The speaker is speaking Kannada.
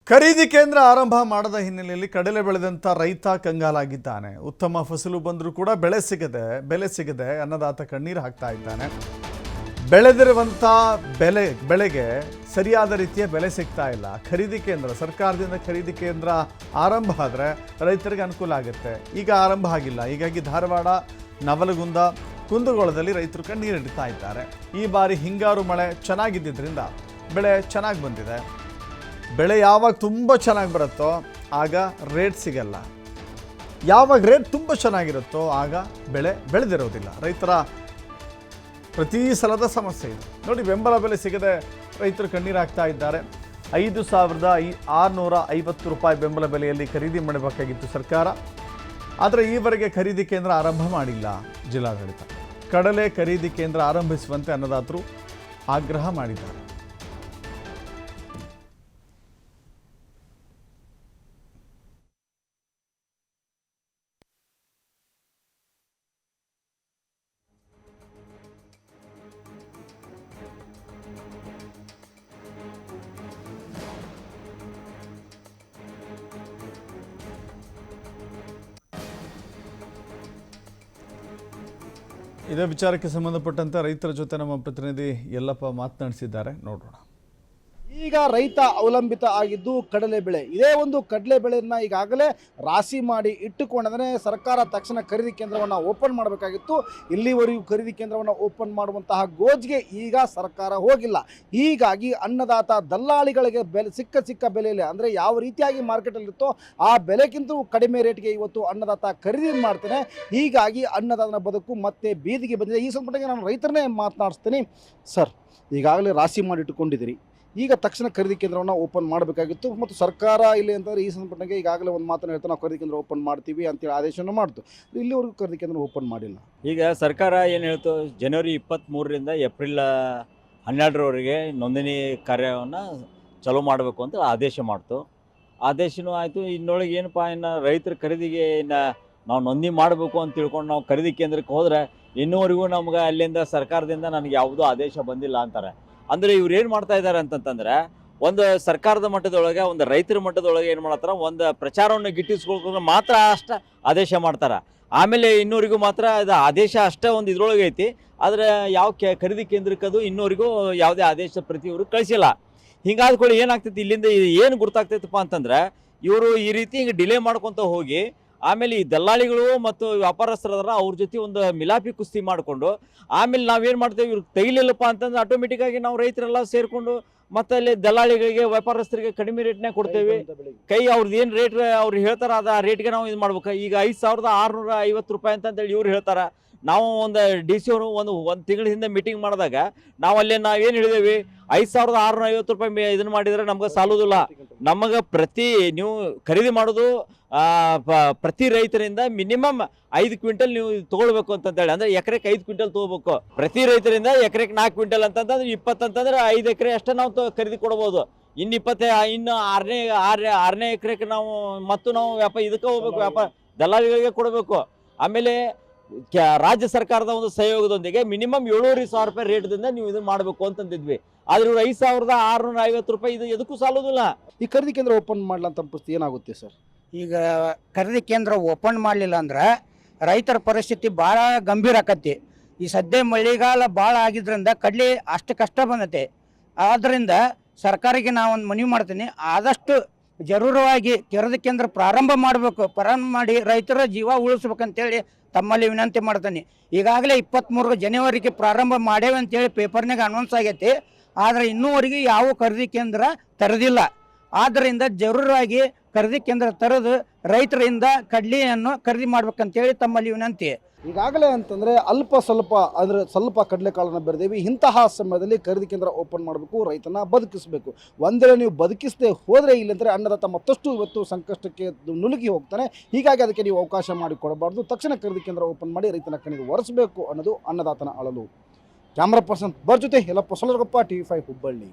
ಖರೀದಿ ಕೇಂದ್ರ ಆರಂಭ ಮಾಡದ ಹಿನ್ನೆಲೆಯಲ್ಲಿ ಕಡಲೆ ಬೆಳೆದಂತ ರೈತ ಕಂಗಾಲಾಗಿದ್ದಾನೆ. ಉತ್ತಮ ಫಸಲು ಬಂದರೂ ಕೂಡ ಬೆಲೆ ಸಿಗದೆ ಅನ್ನದಾತ ಕಣ್ಣೀರು ಹಾಕ್ತಾ ಇದ್ದಾನೆ. ಬೆಳೆದಿರುವಂತ ಬೆಳೆಗೆ ಸರಿಯಾದ ರೀತಿಯ ಬೆಲೆ ಸಿಗ್ತಾ ಇಲ್ಲ. ಖರೀದಿ ಕೇಂದ್ರ ಸರ್ಕಾರದಿಂದ ಖರೀದಿ ಕೇಂದ್ರ ಆರಂಭ ಆದರೆ ರೈತರಿಗೆ ಅನುಕೂಲ ಆಗುತ್ತೆ. ಈಗ ಆರಂಭ ಆಗಿಲ್ಲ. ಹೀಗಾಗಿ ಧಾರವಾಡ, ನವಲಗುಂದ, ಕುಂದಗೋಳದಲ್ಲಿ ರೈತರು ಕಣ್ಣೀರಿಡ್ತಾ ಇದ್ದಾರೆ. ಈ ಬಾರಿ ಹಿಂಗಾರು ಮಳೆ ಚೆನ್ನಾಗಿದ್ದರಿಂದ ಬೆಳೆ ಚೆನ್ನಾಗಿ ಬಂದಿದೆ. ಬೆಳೆ ಯಾವಾಗ ತುಂಬ ಚೆನ್ನಾಗಿ ಬರುತ್ತೋ ಆಗ ರೇಟ್ ಸಿಗಲ್ಲ. ಯಾವಾಗ ರೇಟ್ ತುಂಬ ಚೆನ್ನಾಗಿರುತ್ತೋ ಆಗ ಬೆಳೆ ಬೆಳೆದಿರೋದಿಲ್ಲ. ರೈತರ ಪ್ರತಿ ಸಲದ ಸಮಸ್ಯೆ ಇದು ನೋಡಿ. ಬೆಂಬಲ ಬೆಲೆ ಸಿಗದೆ ರೈತರು ಕಣ್ಣೀರು ಹಾಕ್ತಾ ಇದ್ದಾರೆ. 5,650 ರೂಪಾಯಿ ಬೆಂಬಲ ಬೆಲೆಯಲ್ಲಿ ಖರೀದಿ ಮಾಡಬೇಕಾಗಿತ್ತು ಸರ್ಕಾರ. ಆದರೆ ಈವರೆಗೆ ಖರೀದಿ ಕೇಂದ್ರ ಆರಂಭ ಮಾಡಿಲ್ಲ ಜಿಲ್ಲಾಡಳಿತ. ಕಡಲೆ ಖರೀದಿ ಕೇಂದ್ರ ಆರಂಭಿಸುವಂತೆ ಅನ್ನದಾತರು ಆಗ್ರಹ ಮಾಡಿದ್ದಾರೆ. ಇದೇ ವಿಚಾರಕ್ಕೆ ಸಂಬಂಧಪಟ್ಟಂತೆ ರೈತರ ಜೊತೆ ನಮ್ಮ ಪ್ರತಿನಿಧಿ ಯಲ್ಲಪ್ಪ ಮಾತನಾಡಿಸಿದ್ದಾರೆ, ನೋಡೋಣ. ಈಗ ರೈತ ಅವಲಂಬಿತ ಆಗಿದ್ದು ಕಡಲೆ ಬೆಳೆ. ಇದೇ ಒಂದು ಕಡಲೆ ಬೆಳೆಯನ್ನು ಈಗಾಗಲೇ ರಾಶಿ ಮಾಡಿ ಇಟ್ಟುಕೊಂಡಂದರೆ ಸರ್ಕಾರ ತಕ್ಷಣ ಖರೀದಿ ಕೇಂದ್ರವನ್ನು ಓಪನ್ ಮಾಡಬೇಕಾಗಿತ್ತು. ಇಲ್ಲಿವರೆಗೂ ಖರೀದಿ ಕೇಂದ್ರವನ್ನು ಓಪನ್ ಮಾಡುವಂತಹ ಗೋಜಿಗೆ ಈಗ ಸರ್ಕಾರ ಹೋಗಿಲ್ಲ. ಹೀಗಾಗಿ ಅನ್ನದಾತ ದಲ್ಲಾಳಿಗಳಿಗೆ ಬೆಲೆ ಸಿಕ್ಕ ಬೆಲೆಯಲ್ಲಿ ಅಂದರೆ ಯಾವ ರೀತಿಯಾಗಿ ಮಾರ್ಕೆಟಲ್ಲಿರುತ್ತೋ ಆ ಬೆಲೆಗಿಂತ ಕಡಿಮೆ ರೇಟ್ಗೆ ಇವತ್ತು ಅನ್ನದಾತ ಖರೀದಿ ಮಾಡ್ತಾನೆ. ಹೀಗಾಗಿ ಅನ್ನದಾತನ ಬದುಕು ಮತ್ತೆ ಬೀದಿಗೆ ಬಂದಿದೆ. ಈ ಸಂದರ್ಭದಲ್ಲಿ ನಾನು ರೈತರನ್ನೇ ಮಾತನಾಡಿಸ್ತೀನಿ. ಸರ್, ಈಗಾಗಲೇ ರಾಶಿ ಮಾಡಿಟ್ಟುಕೊಂಡಿದ್ದೀರಿ, ಈಗ ತಕ್ಷಣ ಖರೀದಿ ಕೇಂದ್ರವನ್ನು ಓಪನ್ ಮಾಡಬೇಕಾಗಿತ್ತು. ಮತ್ತು ಸರ್ಕಾರ ಇಲ್ಲಿ ಅಂತಂದರೆ ಈ ಸಂದರ್ಭಕ್ಕೆ ಈಗಾಗಲೇ ಒಂದು ಮಾತನ್ನು ಹೇಳ್ತಾ ನಾವು ಖರೀದಿ ಕೇಂದ್ರ ಓಪನ್ ಮಾಡ್ತೀವಿ ಅಂತೇಳಿ ಆದೇಶವನ್ನು ಮಾಡ್ತು. ಇಲ್ಲಿವರೆಗೂ ಖರೀದಿ ಕೇಂದ್ರ ಓಪನ್ ಮಾಡಿಲ್ಲ. ಈಗ ಸರ್ಕಾರ ಏನು ಹೇಳ್ತು, ಜನವರಿ 23ರಿಂದ ಏಪ್ರಿಲ್ 12ರವರೆಗೆ ನೋಂದಣಿ ಕಾರ್ಯವನ್ನು ಚಾಲೂ ಮಾಡಬೇಕು ಅಂತ ಆದೇಶ ಮಾಡ್ತು. ಆದೇಶನೂ ಆಯಿತು. ಇನ್ನೊಳಗೆ ಏನಪ್ಪ, ಇನ್ನು ರೈತರ ಖರೀದಿಗೆ ನಾವು ನೋಂದಣಿ ಮಾಡಬೇಕು ಅಂತ ತಿಳ್ಕೊಂಡು ನಾವು ಖರೀದಿ ಕೇಂದ್ರಕ್ಕೆ ಹೋದರೆ ಇನ್ನೂವರೆಗೂ ನಮ್ಗೆ ಅಲ್ಲಿಂದ ಸರ್ಕಾರದಿಂದ ನನಗೆ ಯಾವುದೂ ಆದೇಶ ಬಂದಿಲ್ಲ ಅಂತಾರೆ. ಅಂದರೆ ಇವ್ರು ಏನು ಮಾಡ್ತಾ ಇದ್ದಾರೆ ಅಂತಂತಂದರೆ, ಒಂದು ಸರ್ಕಾರದ ಮಟ್ಟದೊಳಗೆ, ಒಂದು ರೈತರ ಮಟ್ಟದೊಳಗೆ ಏನು ಮಾಡ್ತಾರೆ, ಒಂದು ಪ್ರಚಾರವನ್ನು ಗಿಟ್ಟಿಸ್ಕೊಳ್ಳೋಕೆ ಮಾತ್ರ ಅಷ್ಟೇ ಆದೇಶ ಮಾಡ್ತಾರೆ. ಆಮೇಲೆ ಇನ್ನೂರಿಗೂ ಮಾತ್ರ ಅದು ಆದೇಶ ಅಷ್ಟೇ ಒಂದು ಇದ್ರೊಳಗೆ ಐತಿ. ಆದರೆ ಯಾವ ಖರೀದಿ ಕೇಂದ್ರಕ್ಕೆ ಅದು ಇನ್ನೂರಿಗೂ ಯಾವುದೇ ಆದೇಶ ಪ್ರತಿ ಇವರು ಕಳಿಸಿಲ್ಲ. ಹಿಂಗಾದ್ಕೊಳ್ಳಿ ಏನಾಗ್ತೈತಿ, ಇಲ್ಲಿಂದ ಏನು ಗುರ್ತಾಗ್ತೈತಪ್ಪ ಅಂತಂದರೆ, ಇವರು ಈ ರೀತಿ ಹಿಂಗೆ ಡಿಲೇ ಮಾಡ್ಕೊತ ಹೋಗಿ ಆಮೇಲೆ ಈ ದಲ್ಲಾಳಿಗಳು ಮತ್ತು ವ್ಯಾಪಾರಸ್ಥರದಾರ ಅವ್ರ ಜೊತೆ ಒಂದು ಮಿಲಾಪಿ ಕುಸ್ತಿ ಮಾಡಿಕೊಂಡು ಆಮೇಲೆ ನಾವೇನು ಮಾಡ್ತೇವೆ, ಇವ್ರಿಗೆ ತೆಗಿಲಿಲ್ಲಪ್ಪ ಅಂತಂದ್ರೆ ಆಟೋಮೆಟಿಕ್ಕಾಗಿ ನಾವು ರೈತರೆಲ್ಲ ಸೇರಿಕೊಂಡು ಮತ್ತೆ ಅಲ್ಲಿ ದಲ್ಲಾಳಿಗಳಿಗೆ, ವ್ಯಾಪಾರಸ್ಥರಿಗೆ ಕಡಿಮೆ ರೇಟ್ನಾಗ ಕೊಡ್ತೇವೆ. ಅವ್ರದ್ದು ಏನು ರೇಟ್ ಅವ್ರು ಹೇಳ್ತಾರೆ ಅದು ಆ ರೇಟ್ಗೆ ನಾವು ಇದು ಮಾಡ್ಬೇಕು. ಈಗ 5,650 ರೂಪಾಯಿ ಅಂತಂತೇಳಿ ಇವ್ರು ಹೇಳ್ತಾರೆ. ನಾವು ಒಂದು DC ಅವರು ಒಂದು ತಿಂಗಳ ಹಿಂದೆ ಮೀಟಿಂಗ್ ಮಾಡಿದಾಗ ನಾವೇನು ಹೇಳಿದೇವಿ, 5,650 ರೂಪಾಯಿ ಇದನ್ನು ಮಾಡಿದರೆ ನಮ್ಗೆ ಸಾಲೋದಿಲ್ಲ. ನಮಗೆ ನೀವು ಖರೀದಿ ಮಾಡೋದು ಪ್ರತಿ ರೈತರಿಂದ ಮಿನಿಮಮ್ 5 ಕ್ವಿಂಟಲ್ ನೀವು ತೊಗೊಳ್ಬೇಕು ಅಂತಂತೇಳಿ, ಅಂದರೆ ಎಕರೆಗೆ 5 ಕ್ವಿಂಟಲ್ ತೊಗೋಬೇಕು. ಪ್ರತಿ ರೈತರಿಂದ ಎಕರೆಗೆ 4 ಕ್ವಿಂಟಲ್ ಅಂತಂದ್ರೆ 20 ಅಂತಂದ್ರೆ 5 ಎಕರೆ ಅಷ್ಟೇ ನಾವು ಖರೀದಿ ಕೊಡ್ಬೋದು. ಇನ್ನು ಆರನೇ ಎಕರೆಗೆ ನಾವು ಇದಕ್ಕೆ ಹೋಗ್ಬೇಕು, ದಲ್ಲಾಳಿಗಳಿಗೆ ಕೊಡಬೇಕು. ಆಮೇಲೆ ರಾಜ್ಯ ಸರ್ಕಾರದ ಒಂದು ಸಹಯೋಗದೊಂದಿಗೆ ಮಿನಿಮಮ್ 7,500 ರೂಪಾಯಿ ರೇಟ್ದಿಂದ ನೀವು ಇದನ್ನು ಮಾಡಬೇಕು ಅಂತಂದಿದ್ವಿ. ಆದ್ರೆ ಇವರು 5,650 ರೂಪಾಯಿ ಇದು ಎದಕ್ಕೂ ಸಾಲೋದಿಲ್ಲ. ಈ ಖರೀದಿ ಕೇಂದ್ರ ಓಪನ್ ಮಾಡ್ಲಂತ ಪರಿಸ್ಥಿತಿ ಏನಾಗುತ್ತೆ ಸರ್? ಈಗ ಖರೀದಿ ಕೇಂದ್ರ ಓಪನ್ ಮಾಡಲಿಲ್ಲ ಅಂದ್ರೆ ರೈತರ ಪರಿಸ್ಥಿತಿ ಭಾಳ ಗಂಭೀರ ಆಕತಿ. ಈ ಸದ್ಯ ಮಳೆಗಾಲ ಭಾಳ ಆಗಿದ್ರಿಂದ ಕಡ್ಲಿ ಅಷ್ಟು ಕಷ್ಟ ಬಂದತೆ. ಆದ್ದರಿಂದ ಸರ್ಕಾರಕ್ಕೆ ನಾವು ಒಂದು ಮನವಿ ಮಾಡ್ತೀನಿ, ಆದಷ್ಟು ಜರೂರವಾಗಿ ಖರೀದಿ ಕೇಂದ್ರ ಪ್ರಾರಂಭ ಮಾಡಿ ರೈತರ ಜೀವ ಉಳಿಸ್ಬೇಕಂತೇಳಿ ತಮ್ಮಲ್ಲಿ ವಿನಂತಿ ಮಾಡ್ತೀನಿ. ಈಗಾಗಲೇ 23 ಜನವರಿಗೆ ಪ್ರಾರಂಭ ಮಾಡೇವೆ ಅಂತೇಳಿ ಪೇಪರ್ನಾಗ ಅನೌನ್ಸ್ ಆಗೈತಿ. ಆದರೆ ಇನ್ನೂವರೆಗೆ ಯಾವ ಖರೀದಿ ಕೇಂದ್ರ ತೆರೆದಿಲ್ಲ. ಆದ್ದರಿಂದ ಜರೂರಾಗಿ ಖರೀದಿ ಕೇಂದ್ರ ತೆರೆದು ರೈತರಿಂದ ಕಡ್ಲಿಯನ್ನು ಖರೀದಿ ಮಾಡ್ಬೇಕಂತೇಳಿ ತಮ್ಮಲ್ಲಿ ವಿನಂತಿ. ಈಗಾಗಲೇ ಅಂತಂದರೆ ಸ್ವಲ್ಪ ಕಡಲೆಕಾಳನ್ನು ಬೆಳೆದೇವಿ. ಇಂತಹ ಸಮಯದಲ್ಲಿ ಖರೀದಿ ಕೇಂದ್ರ ಓಪನ್ ಮಾಡಬೇಕು, ರೈತನ ಬದುಕಿಸಬೇಕು. ಒಂದೇ ನೀವು ಬದುಕಿಸದೆ ಹೋದರೆ ಇಲ್ಲಂದರೆ ಅನ್ನದಾತ ಮತ್ತಷ್ಟು ಇವತ್ತು ಸಂಕಷ್ಟಕ್ಕೆ ನುಲುಗಿ ಹೋಗ್ತಾನೆ. ಹೀಗಾಗಿ ಅದಕ್ಕೆ ನೀವು ಅವಕಾಶ ಮಾಡಿಕೊಡಬಾರ್ದು. ತಕ್ಷಣ ಖರೀದಿ ಕೇಂದ್ರ ಓಪನ್ ಮಾಡಿ ರೈತನ ಕಣ್ಣಿಗೆ ಒರೆಸಬೇಕು ಅನ್ನೋದು ಅನ್ನದಾತನ ಅಳಲು. ಕ್ಯಾಮ್ರಾ ಪರ್ಸನ್ ಜೊತೆ ಯಲ್ಲಪ್ಪ ಸೊಲರಗೊಪ್ಪ, TV5 ಹುಬ್ಬಳ್ಳಿ.